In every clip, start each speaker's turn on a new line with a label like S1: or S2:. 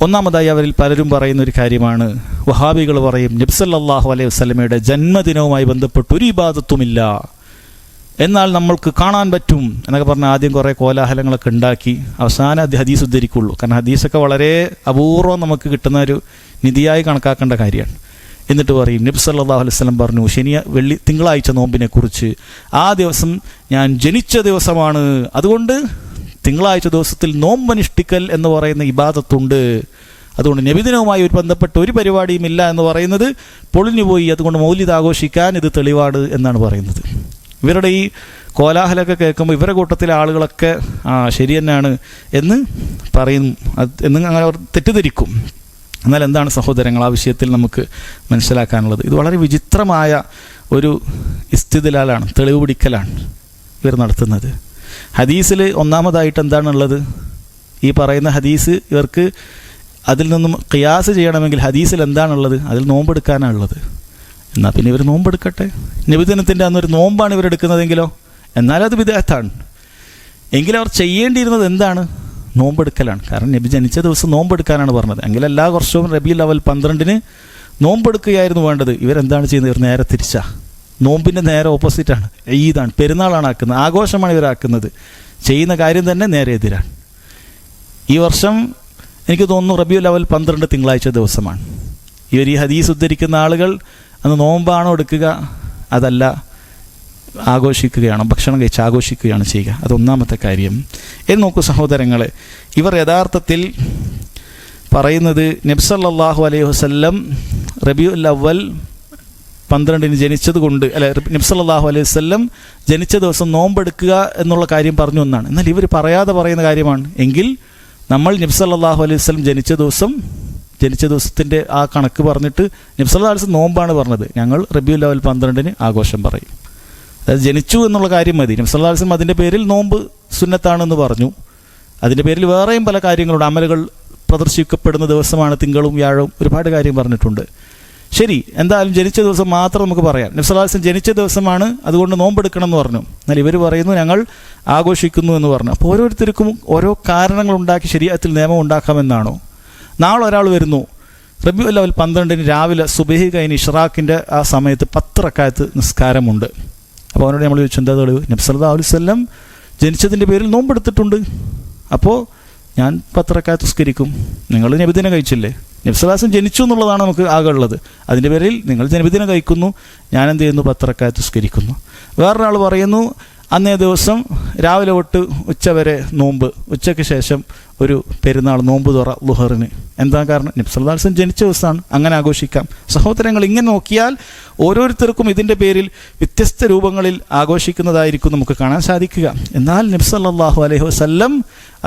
S1: ഒന്നാമതായി അവരിൽ പലരും പറയുന്ന ഒരു കാര്യമാണ്, വഹാബികൾ പറയും നബി സല്ലല്ലാഹു അലൈഹി വസല്ലമയുടെ ജന്മദിനവുമായി ബന്ധപ്പെട്ട് ഒരു ഇബാദത്തുമില്ല, എന്നാൽ നമ്മൾക്ക് കാണാൻ പറ്റും എന്നൊക്കെ പറഞ്ഞാൽ ആദ്യം കുറേ കോലാഹലങ്ങളൊക്കെ ഉണ്ടാക്കി അവസാനം ഹദീസ് ഉദ്ധരിക്കുള്ളൂ. കാരണം ഹദീസൊക്കെ വളരെ അപൂർവം നമുക്ക് കിട്ടുന്ന ഒരു നിധിയായി കണക്കാക്കേണ്ട കാര്യമാണ്. എന്നിട്ട് പറയും നബി സല്ലല്ലാഹു അലൈഹി വസല്ലം പറഞ്ഞു തിങ്കളാഴ്ച നോമ്പിനെ കുറിച്ച്, ആ ദിവസം ഞാൻ ജനിച്ച ദിവസമാണ്, അതുകൊണ്ട് തിങ്കളാഴ്ച ദിവസത്തിൽ നോമ്പനുഷ്ഠിക്കൽ എന്ന് പറയുന്ന ഇബാദത്തുണ്ട്, അതുകൊണ്ട് നബിദിനവുമായി ബന്ധപ്പെട്ട ഒരു പരിപാടിയും ഇല്ല എന്ന് പറയുന്നത് പൊളിഞ്ഞുപോയി, അതുകൊണ്ട് മൗലിദ് ആഘോഷിക്കാൻ ഇത് തെളിവാണ് എന്നാണ് പറയുന്നത്. ഇവരുടെ ഈ കോലാഹലമൊക്കെ കേൾക്കുമ്പോൾ ഇവരുടെ കൂട്ടത്തിലെ ആളുകളൊക്കെ ശരി തന്നെയാണ് എന്ന് പറയും, എന്ന് അങ്ങനെ അവർ തെറ്റിദ്ധരിക്കും. എന്നാൽ എന്താണ് സഹോദരങ്ങൾ ആ വിഷയത്തിൽ നമുക്ക് മനസ്സിലാക്കാനുള്ളത്? ഇത് വളരെ വിചിത്രമായ ഒരു ഇസ്തിദ്ലാലാണ്, തെളിവ് പിടിക്കലാണ് ഇവർ നടത്തുന്നത്. ഹദീസിൽ ഒന്നാമതായിട്ട് എന്താണുള്ളത്? ഈ പറയുന്ന ഹദീസ് ഇവർക്ക് അതിൽ നിന്നും ഖിയാസ് ചെയ്യണമെങ്കിൽ ഹദീസിൽ എന്താണുള്ളത്? അതിൽ നോമ്പെടുക്കാനാണുള്ളത്. എന്നാൽ പിന്നെ ഇവർ നോമ്പെടുക്കട്ടെ. നബിദിനത്തിൻ്റെ അന്നൊരു നോമ്പാണ് ഇവരെടുക്കുന്നതെങ്കിലോ, എന്നാലത് ബിദ്അത്താണ്. എങ്കിലും അവർ ചെയ്യേണ്ടിയിരുന്നത് എന്താണ്? നോമ്പെടുക്കലാണ്. കാരണം നബി ജനിച്ച ദിവസം നോമ്പെടുക്കാനാണ് പറഞ്ഞത്. എങ്കിൽ എല്ലാ വർഷവും റബീഉൽ അവ്വൽ 12-ന് നോമ്പെടുക്കുകയായിരുന്നു വേണ്ടത്. ഇവരെന്താണ് ചെയ്യുന്നത്? ഇവർ നേരെ തിരിച്ചാ, നോമ്പിൻ്റെ നേരെ ഓപ്പോസിറ്റാണ്. ഈദാണ്, പെരുന്നാളാണ് ആക്കുന്നത്, ആഘോഷമാണ് ഇവരാക്കുന്നത്. ചെയ്യുന്ന കാര്യം തന്നെ നേരെ എതിരാണ്. ഈ വർഷം എനിക്ക് തോന്നുന്നു റബീഉൽ അവ്വൽ 12 തിങ്കളാഴ്ച ദിവസമാണ്. ഇവർ ഈ ഹദീസ് ഉദ്ധരിക്കുന്ന ആളുകൾ അന്ന് നോമ്പാണോ എടുക്കുക? അതല്ല, ആഘോഷിക്കുകയാണ്, ഭക്ഷണം കഴിച്ച് ആഘോഷിക്കുകയാണ് ചെയ്യുക. അതൊന്നാമത്തെ കാര്യം. എന്ന് നോക്കൂ സഹോദരങ്ങളെ, ഇവർ യഥാർത്ഥത്തിൽ പറയുന്നത് നബി സല്ലല്ലാഹു അലൈഹി വസല്ലം റബീഉൽ അവ്വൽ 12-ന് ജനിച്ചത് കൊണ്ട്, അല്ലെ, നബി സല്ലല്ലാഹു അലൈഹി വസല്ലം ജനിച്ച ദിവസം നോമ്പെടുക്കുക എന്നുള്ള കാര്യം പറഞ്ഞു എന്നാണ്. എന്നാൽ ഇവർ പറയാതെ പറയുന്ന കാര്യമാണ്. എങ്കിൽ നമ്മൾ നബി സല്ലല്ലാഹു അലൈഹി വസല്ലം ജനിച്ച ദിവസത്തിൻ്റെ ആ കണക്ക് പറഞ്ഞിട്ട് നബി സല്ലല്ലാഹു അലൈഹി വസല്ലം നോമ്പാണ് പറഞ്ഞത്, ഞങ്ങൾ റബീഉൽ അവ്വൽ 12-ന് ആഘോഷം പറയും. അതായത് ജനിച്ചു എന്നുള്ള കാര്യം മതി. നബി സല്ലല്ലാഹു അലൈഹി വസല്ലം അതിൻ്റെ പേരിൽ നോമ്പ് സുന്നത്താണെന്ന് പറഞ്ഞു. അതിൻ്റെ പേരിൽ വേറെയും പല കാര്യങ്ങളുണ്ട്. അമലുകൾ പ്രദർശിക്കപ്പെടുന്ന ദിവസമാണ് തിങ്കളും വ്യാഴവും, ഒരുപാട് കാര്യം പറഞ്ഞിട്ടുണ്ട്. ശരി, എന്തായാലും ജനിച്ച ദിവസം മാത്രം നമുക്ക് പറയാം. നബി സല്ലല്ലാഹു അലൈഹി വസല്ലം ജനിച്ച ദിവസമാണ്, അതുകൊണ്ട് നോമ്പെടുക്കണം എന്ന് പറഞ്ഞു. എന്നാൽ ഇവർ പറയുന്നു ഞങ്ങൾ ആഘോഷിക്കുന്നു എന്ന് പറഞ്ഞു. അപ്പോൾ ഓരോരുത്തർക്കും ഓരോ കാരണങ്ങൾ ഉണ്ടാക്കി ശരീഅത്തിൽ നിയമം ഉണ്ടാക്കാമെന്നാണോ? നാളെ ഒരാൾ വരുന്നു, റബീഉൽ അവ്വൽ 12-ന് രാവിലെ സുബഹി കഴിഞ്ഞ് ഇഷ്റാഖിൻ്റെ ആ സമയത്ത് 10 റക്അത്ത് നിസ്കാരമുണ്ട്. അപ്പോൾ അവനോട് നമ്മൾ ചോദിച്ചു എന്താ തെളിവ്? നബി സല്ലല്ലാഹു അലൈഹി വസല്ലം ജനിച്ചതിൻ്റെ പേരിൽ നോമ്പെടുത്തിട്ടുണ്ട്, അപ്പോൾ ഞാൻ 10 റക്അത്ത് നിസ്കരിക്കും. നിങ്ങൾ നബിദിനം കഴിച്ചില്ലേ? നബി സല്ലല്ലാഹു അലൈഹി വസല്ലം ജനിച്ചു എന്നുള്ളതാണ് നമുക്ക് ആകെ ഉള്ളത്. അതിൻ്റെ പേരിൽ നിങ്ങൾ നബിദിനം കഴിക്കുന്നു, ഞാൻ എന്ത് ചെയ്യുന്നു? 10 റക്അത്ത് നിസ്കരിക്കുന്നു. വേറൊരാൾ പറയുന്നു അന്നേ ദിവസം രാവിലെ തൊട്ട് ഉച്ചവരെ നോമ്പ്, ഉച്ചയ്ക്ക് ശേഷം ഒരു പെരുന്നാൾ നോമ്പ് തുറ ളുഹറിന്. എന്താ കാരണം? നബി സല്ലല്ലാഹു അലൈഹി വസല്ലം ജനിച്ച ദിവസമാണ്, അങ്ങനെ ആഘോഷിക്കാം. സഹോദരങ്ങൾ, ഇങ്ങനെ നോക്കിയാൽ ഓരോരുത്തർക്കും ഇതിൻ്റെ പേരിൽ വ്യത്യസ്ത രൂപങ്ങളിൽ ആഘോഷിക്കുന്നതായിരിക്കും നമുക്ക് കാണാൻ സാധിക്കുക. എന്നാൽ നബി സല്ലല്ലാഹു അലൈഹി വസല്ലം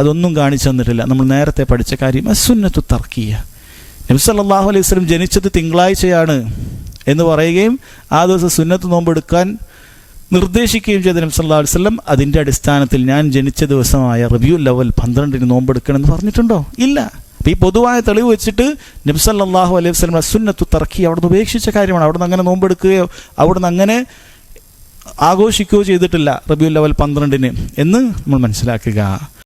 S1: അതൊന്നും കാണിച്ചു തന്നിട്ടില്ല. നമ്മൾ നേരത്തെ പഠിച്ച കാര്യം അസ്സുന്നത്തു തർക്കിയ. നബി സല്ലല്ലാഹു അലൈഹി വസല്ലം ജനിച്ചത് തിങ്കളാഴ്ചയാണ് എന്ന് പറയുകയും ആ ദിവസം സുന്നത്ത് നോമ്പെടുക്കാൻ നിർദ്ദേശിക്കുകയും ചെയ്ത നബി സല്ലല്ലാഹു അലൈഹി വസല്ലം അതിൻ്റെ അടിസ്ഥാനത്തിൽ ഞാൻ ജനിച്ച ദിവസമായ റബീഉൽ അവ്വൽ 12-ന് നോമ്പെടുക്കണമെന്ന് പറഞ്ഞിട്ടുണ്ടോ? ഇല്ല. അപ്പോൾ ഈ പൊതുവായ തെളിവ് വെച്ചിട്ട് നബി സല്ലല്ലാഹു അലൈഹി വസല്ലം സുന്നത്തു തർക്കി അവിടുന്ന് ഉപേക്ഷിച്ച കാര്യമാണ്. അവിടുന്ന് അങ്ങനെ നോമ്പെടുക്കുകയോ അവിടുന്ന് അങ്ങനെ ആഘോഷിക്കുകയോ ചെയ്തിട്ടില്ല റബീഉൽ അവ്വൽ 12-ന് എന്ന് നമ്മൾ മനസ്സിലാക്കുക.